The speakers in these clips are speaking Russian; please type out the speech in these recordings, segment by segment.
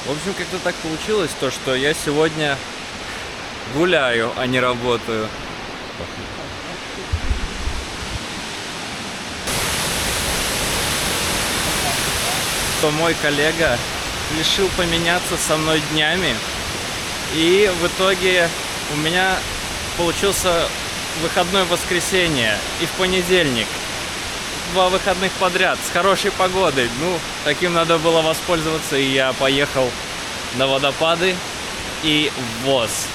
В общем, как-то так получилось, то, что я сегодня гуляю, а не работаю. То мой коллега решил поменяться со мной днями, и в итоге у меня получился выходной в воскресенье и в понедельник. 2 выходных подряд с хорошей погодой. Ну, таким надо было воспользоваться, и я поехал на водопады и в ВОЗ.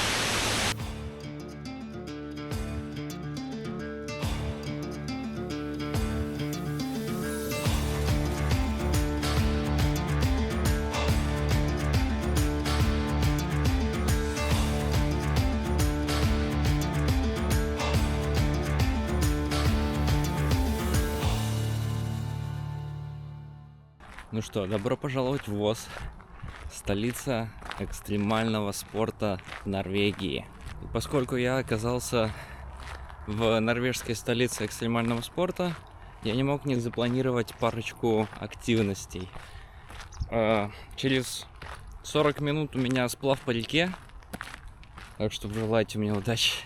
Ну что, добро пожаловать в ВОЗ, столица экстремального спорта Норвегии. И поскольку я оказался в норвежской столице экстремального спорта, я не мог не запланировать парочку активностей. Через 40 минут у меня сплав по реке, так что желайте мне удачи.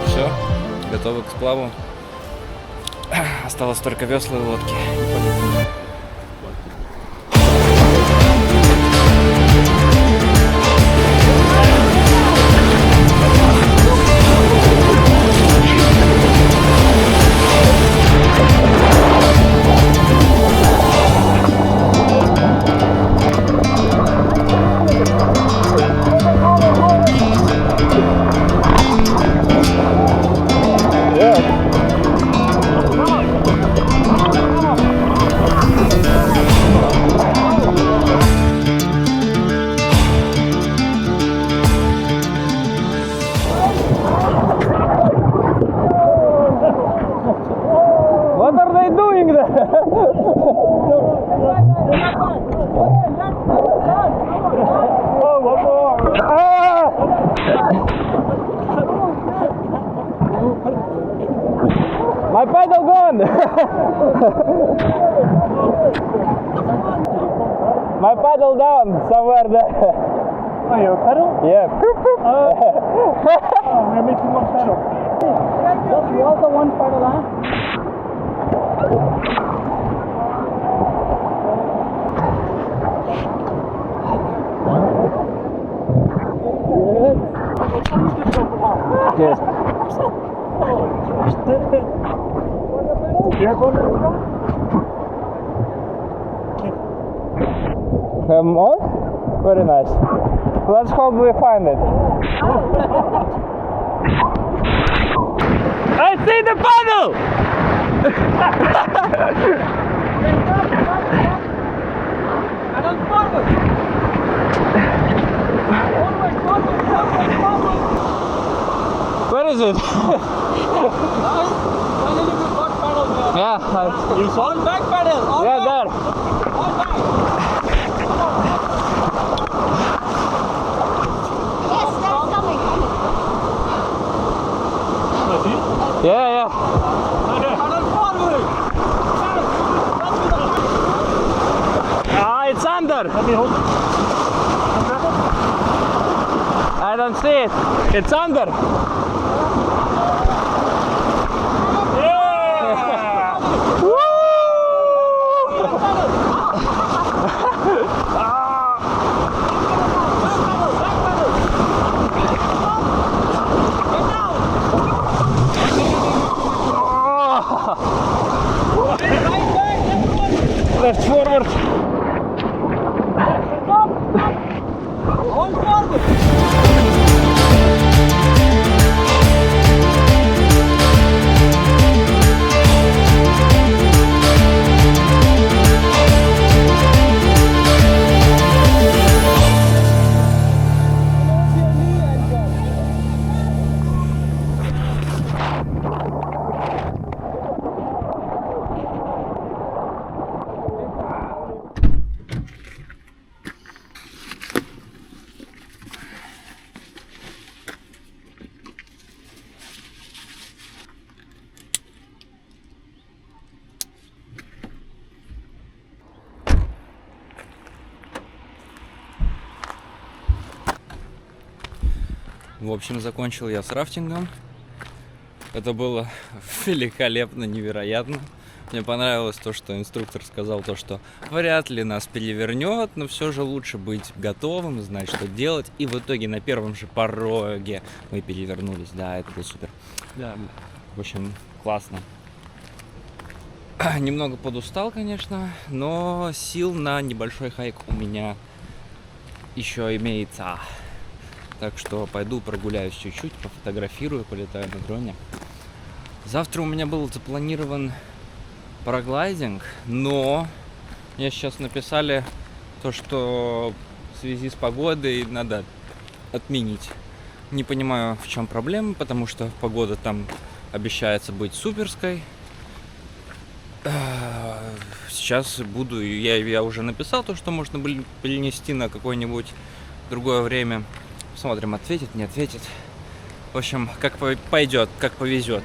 Все, готовы к сплаву. Осталось только весла и лодки. What are they doing there? My paddle gone! My paddle down somewhere there. Oh, your pedal? Yeah. Oh, we're making one pedal. Just water one pedal, huh? Yes. More? Very nice. Let's hope we find it. I see the paddle! Where is it? Yeah. You saw it? Back pedal. All Yeah, back. there. All back. Yes, that's coming. Yeah, yeah. Pedal forward. Ah, it's under. Let me hold it. I don't see it. It's under. Left forward. Hold forward. В общем, закончил я с рафтингом. Это было великолепно, невероятно. Мне понравилось то, что инструктор сказал, то, что вряд ли нас перевернет, но все же лучше быть готовым, знать, что делать. И в итоге на первом же пороге мы перевернулись. Да, это было супер. Да, в общем, классно. Немного подустал, конечно, но сил на небольшой хайк у меня еще имеется. Так что пойду прогуляюсь чуть-чуть, пофотографирую, полетаю на дроне. Завтра у меня был запланирован параглайдинг, но мне сейчас написали то, что в связи с погодой надо отменить. Не понимаю, в чем проблема, потому что погода там обещается быть суперской. Сейчас буду, я уже написал то, что можно перенести на какое-нибудь другое время. Посмотрим, ответит, не ответит. В общем, как пойдет, как повезет.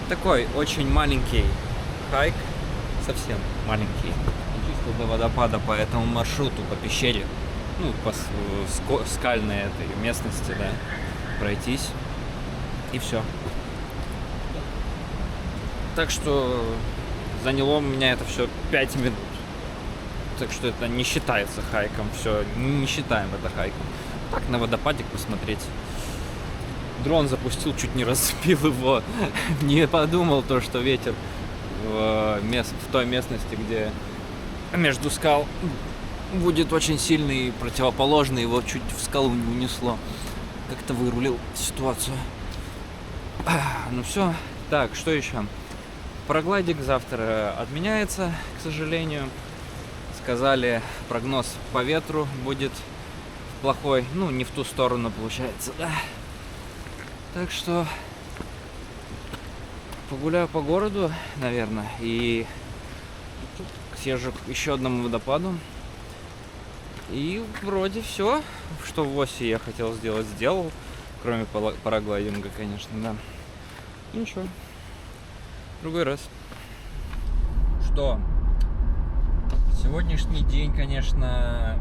Такой очень маленький хайк, совсем маленький, чисто до водопада по этому маршруту, по пещере, ну, по скальной этой местности, да, пройтись, и все. Так что заняло у меня это все 5 минут, так что это не считается хайком, все, не считаем это хайком. Так, на водопадик посмотреть. Дрон запустил, чуть не разбил его. Не подумал то, что ветер в той местности, где между скал, будет очень сильный и противоположный. Его чуть в скалу не унесло. Как-то вырулил ситуацию. Ну все. Так, что еще? Параглайдинг завтра отменяется, к сожалению. Сказали, прогноз по ветру будет плохой. Ну, не в ту сторону получается, да. Так что погуляю по городу, наверное, и съезжу к еще одному водопаду. И вроде все, что в Осе я хотел сделать, сделал. Кроме параглайдинга, конечно, да. Ну ничего, другой раз. Что? Сегодняшний день, конечно,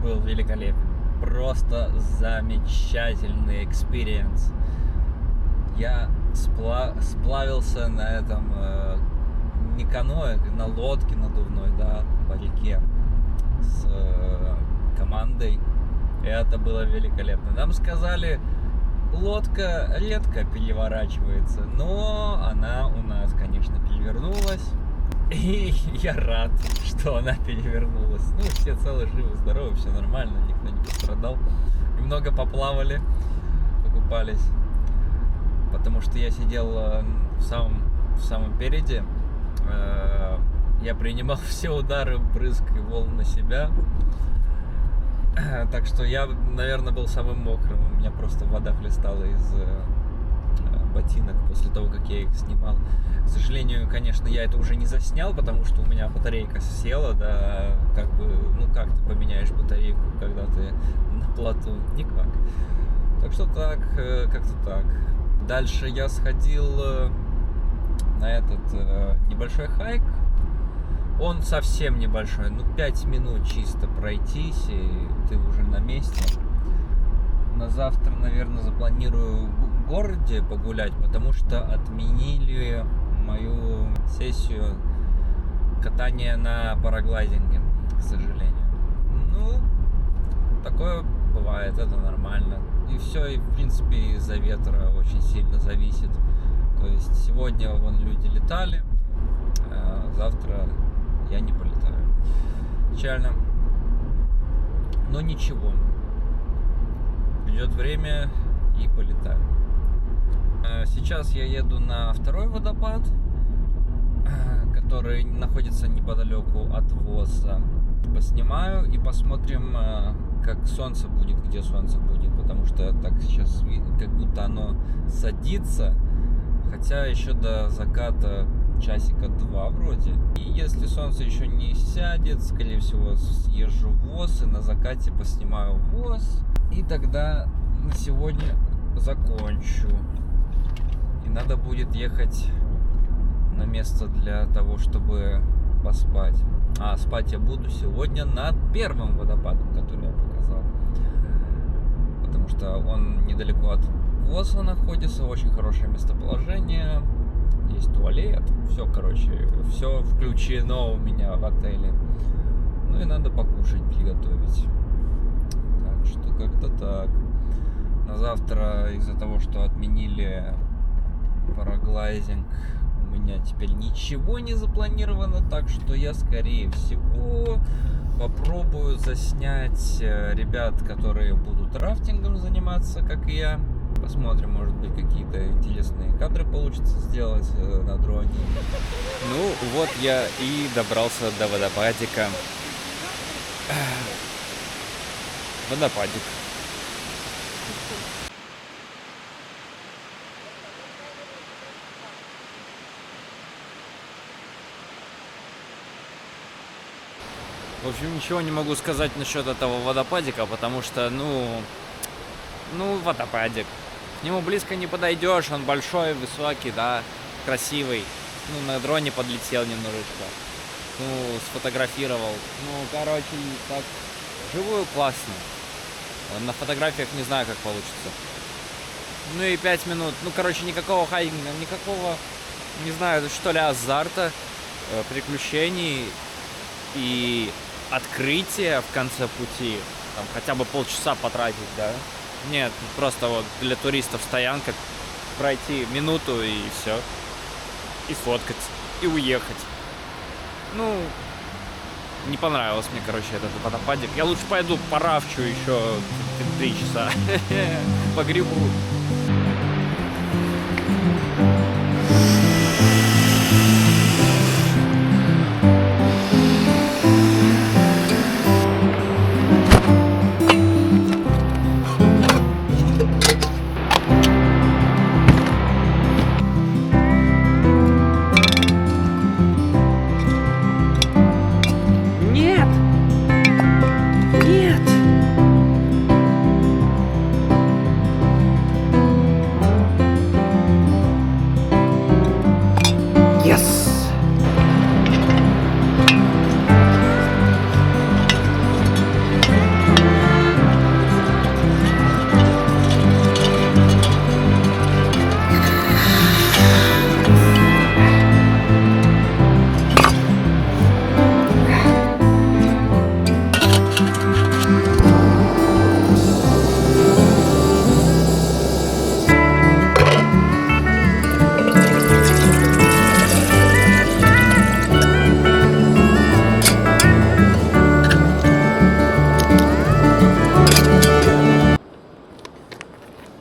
был великолепен. Просто замечательный экспириенс. Я сплавился на этом не каноэ, на лодке надувной, да, по реке с командой. И это было великолепно. Нам сказали, лодка редко переворачивается, но она у нас, конечно, перевернулась. И я рад, что она перевернулась. Ну, все целы, живы, здоровы, все нормально, никто не пострадал. Немного поплавали, покупались. Потому что я сидел в самом переде. Я принимал все удары, брызг и волн на себя. Так что я, наверное, был самым мокрым. У меня просто вода хлестала из ботинок после того, как я их снимал. К сожалению, конечно, я это уже не заснял, потому что у меня батарейка села, да, как бы, ну как ты поменяешь батарейку, когда ты на плоту? Никак. Так что так, как-то так. Дальше я сходил на этот небольшой хайк. Он совсем небольшой, ну 5 минут чисто пройтись, и ты уже на месте. На завтра, наверное, запланирую в городе погулять, потому что отменили мою сессию катания на параглайдинге, к сожалению. Ну, такое бывает, это нормально. И все, и в принципе из-за ветра очень сильно зависит. То есть сегодня вон люди летали, а завтра я не полетаю. Печально. Но ничего. Придет время и полетаю. Сейчас я еду на второй водопад, который находится неподалеку от ВОСа. Поснимаю и посмотрим, как солнце будет, где солнце будет, потому что так сейчас как будто оно садится, хотя еще до заката часика 2 вроде. И если солнце еще не сядет, скорее всего, съезжу в ВОЗ и на закате поснимаю ВОЗ. И тогда на сегодня закончу. И надо будет ехать на место для того, чтобы поспать. А спать я буду сегодня над первым водопадом, который я показал. Потому что он недалеко от ВОЗа находится, очень хорошее местоположение. Есть туалет, все, короче, все включено у меня в отеле. Ну и надо покушать, приготовить. Так что как-то так. На завтра из-за того, что отменили параглайдинг, у меня теперь ничего не запланировано, так что я, скорее всего, попробую заснять ребят, которые будут рафтингом заниматься, как и я. Посмотрим, может быть, какие-то интересные кадры получится сделать на дроне. Ну, вот я и добрался до водопадика. Водопадик. В общем, ничего не могу сказать насчет этого водопадика, потому что, ну, водопадик. К нему близко не подойдешь, он большой, высокий, да, красивый. Ну, на дроне подлетел немножечко. Ну, сфотографировал. Ну, короче, так, живую классно. На фотографиях не знаю, как получится. Ну и 5 минут. Ну, короче, никакого хайкинга, никакого, не знаю, что ли, азарта, приключений и открытия в конце пути. Там хотя бы полчаса потратить, да? Нет, просто вот для туристов стоянка, пройти минуту и все. И сфоткаться, и уехать. Ну, не понравилось мне, короче, этот водопадик. Я лучше пойду поравчу еще 3 часа. Погребу.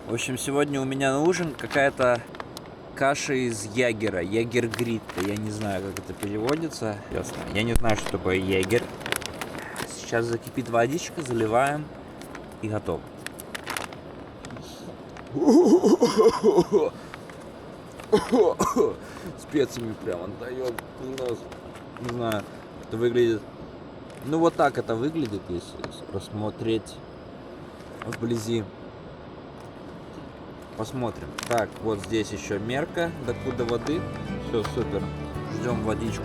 В общем, сегодня у меня на ужин какая-то каша из ягера, ягер-гритта. Я не знаю, как это переводится. Ясно. Я не знаю, что такое ягер. Сейчас закипит водичка, заливаем и готово. Специями прям отдает в нос. Не знаю, это выглядит. Ну вот так это выглядит, если посмотреть вблизи. Посмотрим. Так, вот здесь еще мерка, докуда воды. Все, супер. Ждем водичку.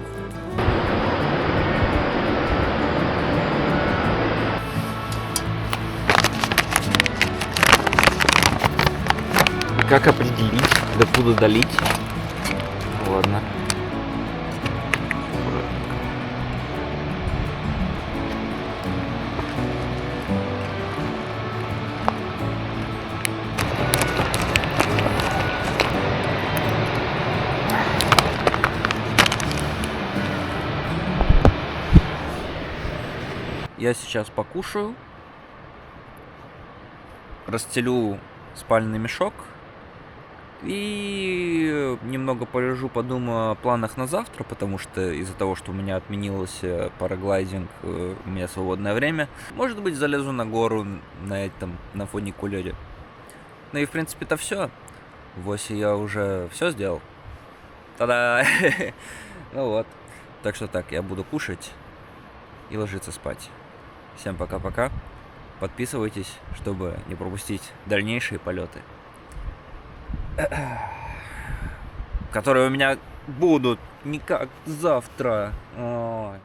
Как определить, докуда долить? Ладно. Я сейчас покушаю, расстелю спальный мешок И немного полежу, подумаю о планах на завтра, потому что из-за того, что у меня отменился параглайдинг, у меня свободное время. Может быть, залезу на гору на фуникулере. Ну и в принципе это все. В Осе я уже все сделал. Та-да! Ну вот. Так что так, я буду кушать и ложиться спать. Всем пока-пока. Подписывайтесь, чтобы не пропустить дальнейшие полеты, которые у меня будут не как завтра. Ой.